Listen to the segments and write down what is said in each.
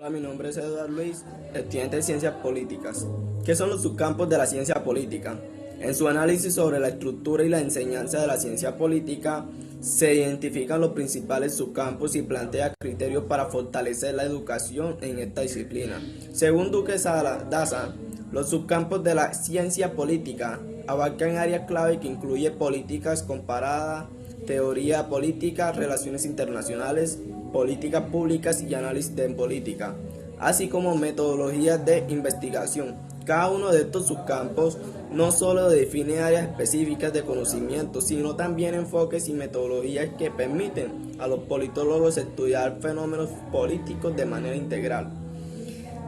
Hola, mi nombre es Eduardo Luis, estudiante de Ciencias Políticas. ¿Qué son los subcampos de la ciencia política? En su análisis sobre la estructura y la enseñanza de la ciencia política, se identifican los principales subcampos y plantea criterios para fortalecer la educación en esta disciplina. Según Duque Daza, los subcampos de la ciencia política abarcan áreas clave que incluyen políticas comparadas, teoría política, relaciones internacionales, políticas públicas y análisis de política, así como metodologías de investigación. Cada uno de estos subcampos no solo define áreas específicas de conocimiento, sino también enfoques y metodologías que permiten a los politólogos estudiar fenómenos políticos de manera integral.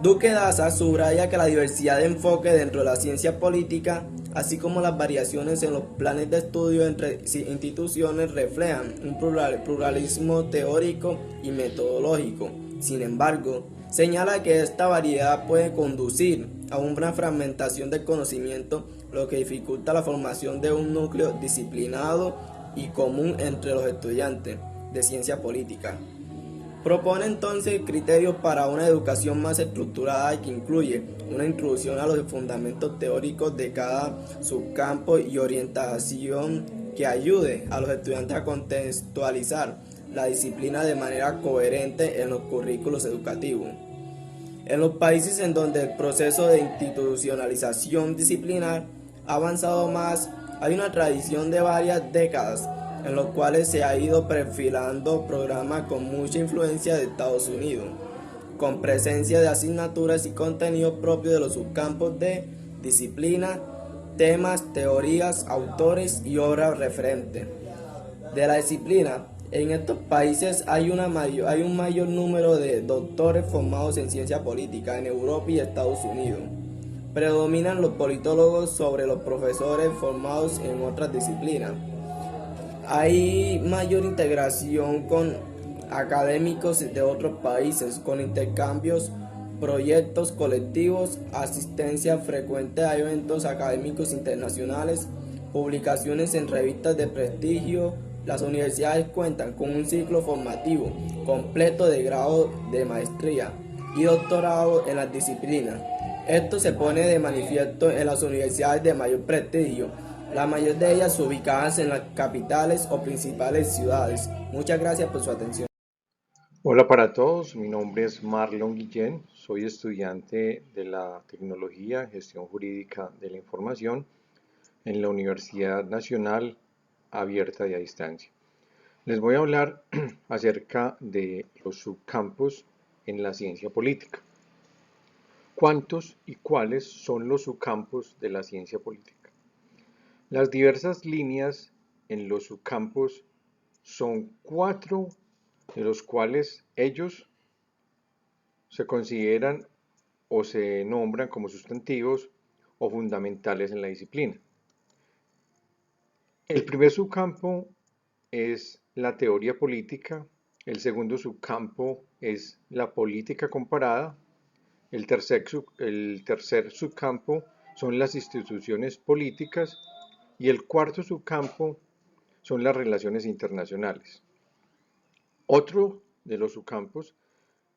Duque Daza subraya que la diversidad de enfoque dentro de la ciencia política, así como las variaciones en los planes de estudio entre instituciones, reflejan un pluralismo teórico y metodológico. Sin embargo, señala que esta variedad puede conducir a una fragmentación del conocimiento, lo que dificulta la formación de un núcleo disciplinado y común entre los estudiantes de ciencia política. Propone entonces criterios para una educación más estructurada y que incluye una introducción a los fundamentos teóricos de cada subcampo y orientación que ayude a los estudiantes a contextualizar la disciplina de manera coherente en los currículos educativos. En los países en donde el proceso de institucionalización disciplinar ha avanzado más, hay una tradición de varias décadas en los cuales se ha ido perfilando programas con mucha influencia de Estados Unidos, con presencia de asignaturas y contenidos propios de los subcampos de disciplina, temas, teorías, autores y obras referentes de la disciplina. En estos países hay un mayor número de doctores formados en ciencia política en Europa y Estados Unidos. Predominan los politólogos sobre los profesores formados en otras disciplinas. Hay mayor integración con académicos de otros países, con intercambios, proyectos colectivos, asistencia frecuente a eventos académicos internacionales, publicaciones en revistas de prestigio. Las universidades cuentan con un ciclo formativo completo de grado de maestría y doctorado en las disciplinas. Esto se pone de manifiesto en las universidades de mayor prestigio, la mayoría de ellas ubicadas en las capitales o principales ciudades. Muchas gracias por su atención. Hola para todos, mi nombre es Marlon Guillén, soy estudiante de la Tecnología Gestión Jurídica de la Información en la Universidad Nacional Abierta y a Distancia. Les voy a hablar acerca de los subcampos en la ciencia política. ¿Cuántos y cuáles son los subcampos de la ciencia política? Las diversas líneas en los subcampos son cuatro, de los cuales ellos se consideran o se nombran como sustantivos o fundamentales en la disciplina. El primer subcampo es la teoría política, el segundo subcampo es la política comparada, el tercer subcampo son las instituciones políticas y el cuarto subcampo son las relaciones internacionales. Otro de los subcampos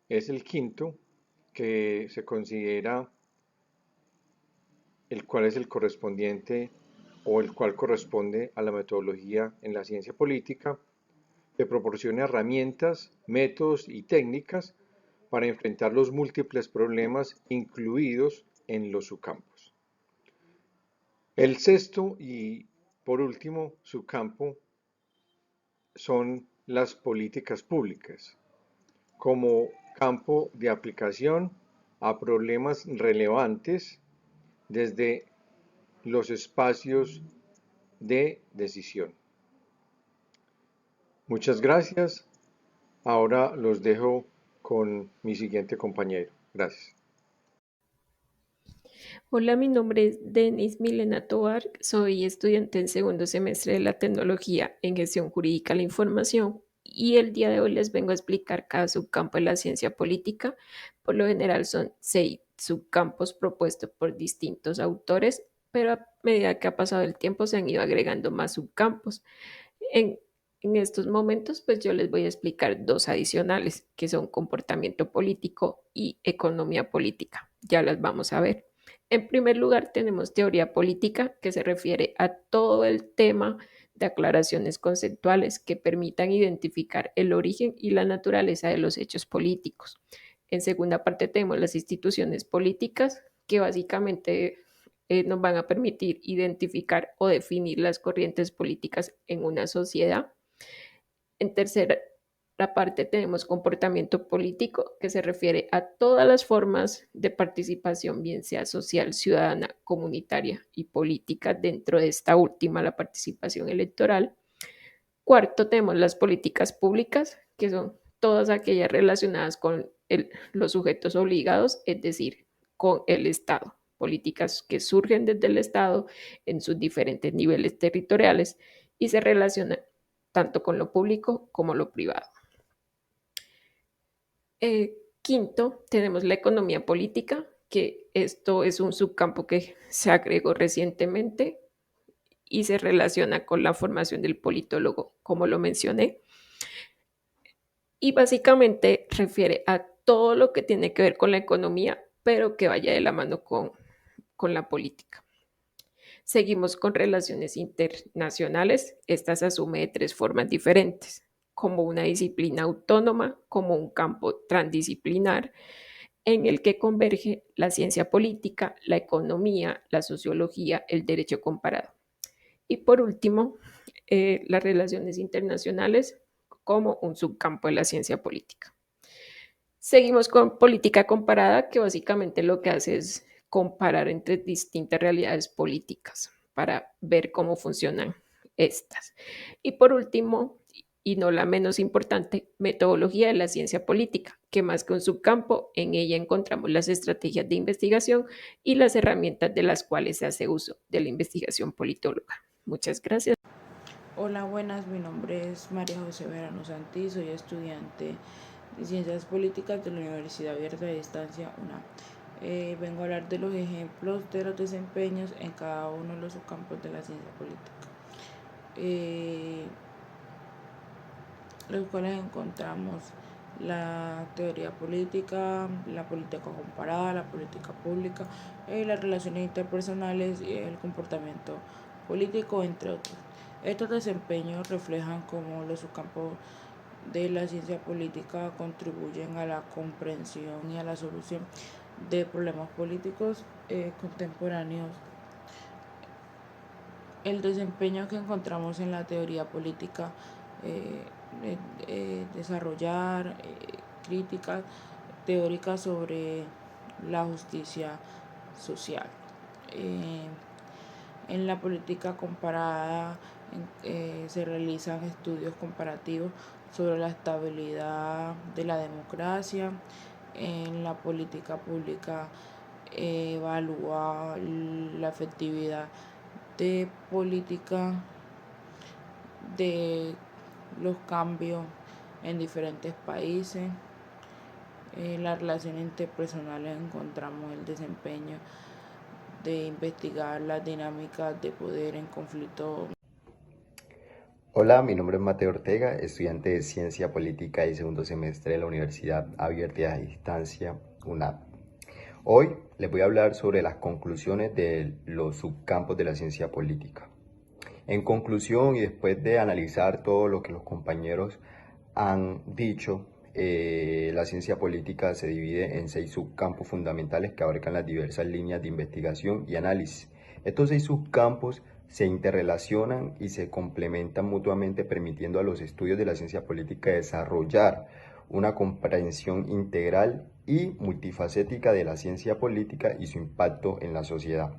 es el quinto, que se considera el cual es el correspondiente o el cual corresponde a la metodología en la ciencia política, que proporciona herramientas, métodos y técnicas para enfrentar los múltiples problemas incluidos en los subcampos. El sexto y por último subcampo son las políticas públicas, como campo de aplicación a problemas relevantes desde los espacios de decisión. Muchas gracias. Ahora los dejo con mi siguiente compañero. Gracias. Hola, mi nombre es Denis Milena Tovar, soy estudiante en segundo semestre de la tecnología en gestión jurídica de la información y el día de hoy les vengo a explicar cada subcampo de la ciencia política. Por lo general son 6 subcampos propuestos por distintos autores, pero a medida que ha pasado el tiempo se han ido agregando más subcampos. En En estos momentos, pues yo les voy a explicar dos adicionales, que son comportamiento político y economía política. Ya las vamos a ver. En primer lugar, tenemos teoría política, que se refiere a todo el tema de aclaraciones conceptuales que permitan identificar el origen y la naturaleza de los hechos políticos. En segunda parte tenemos las instituciones políticas, que básicamente nos van a permitir identificar o definir las corrientes políticas en una sociedad. En tercera parte tenemos comportamiento político, que se refiere a todas las formas de participación, bien sea social, ciudadana, comunitaria y política, dentro de esta última, la participación electoral. Cuarto, tenemos las políticas públicas, que son todas aquellas relacionadas con los sujetos obligados, es decir, con el Estado. Políticas que surgen desde el Estado en sus diferentes niveles territoriales y se relacionan tanto con lo público como lo privado. Quinto, tenemos la economía política, que esto es un subcampo que se agregó recientemente y se relaciona con la formación del politólogo, como lo mencioné. Y básicamente refiere a todo lo que tiene que ver con la economía, pero que vaya de la mano con la política. Seguimos con relaciones internacionales. Esta se asume de tres formas diferentes: como una disciplina autónoma, como un campo transdisciplinar en el que converge la ciencia política, la economía, la sociología, el derecho comparado. Y por último, las relaciones internacionales como un subcampo de la ciencia política. Seguimos con política comparada, que básicamente lo que hace es comparar entre distintas realidades políticas para ver cómo funcionan estas. Y por último, y no la menos importante, metodología de la ciencia política, que más que un subcampo, en ella encontramos las estrategias de investigación y las herramientas de las cuales se hace uso de la investigación politóloga. Muchas gracias. Hola, buenas, mi nombre es María José Verano Santí, soy estudiante de Ciencias Políticas de la Universidad Abierta de Distancia UNAM. Vengo a hablar de los ejemplos de los desempeños en cada uno de los subcampos de la ciencia política, los cuales encontramos la teoría política, la política comparada, la política pública, las relaciones interpersonales y el comportamiento político, entre otros. Estos desempeños reflejan cómo los subcampos de la ciencia política contribuyen a la comprensión y a la solución de problemas políticos contemporáneos. El desempeño que encontramos en la teoría política, desarrollar críticas teóricas sobre la justicia social. En la política comparada se realizan estudios comparativos sobre la estabilidad de la democracia. En la política pública evalúa la efectividad de política de los cambios en diferentes países. En las relaciones interpersonales encontramos el desempeño de investigar las dinámicas de poder en conflicto. Hola, mi nombre es Mateo Ortega, estudiante de Ciencia Política y segundo semestre de la Universidad Abierta a Distancia UNAM. Hoy les voy a hablar sobre las conclusiones de los subcampos de la ciencia política. En conclusión, y después de analizar todo lo que los compañeros han dicho, la ciencia política se divide en 6 subcampos fundamentales que abarcan las diversas líneas de investigación y análisis. Estos 6 subcampos se interrelacionan y se complementan mutuamente, permitiendo a los estudios de la ciencia política desarrollar una comprensión integral y multifacética de la ciencia política y su impacto en la sociedad.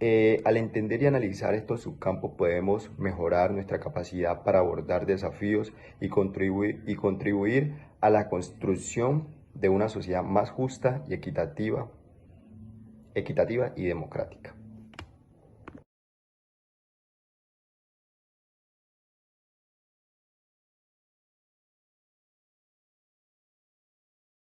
Al entender y analizar estos subcampos podemos mejorar nuestra capacidad para abordar desafíos y contribuir a la construcción de una sociedad más justa y equitativa y democrática.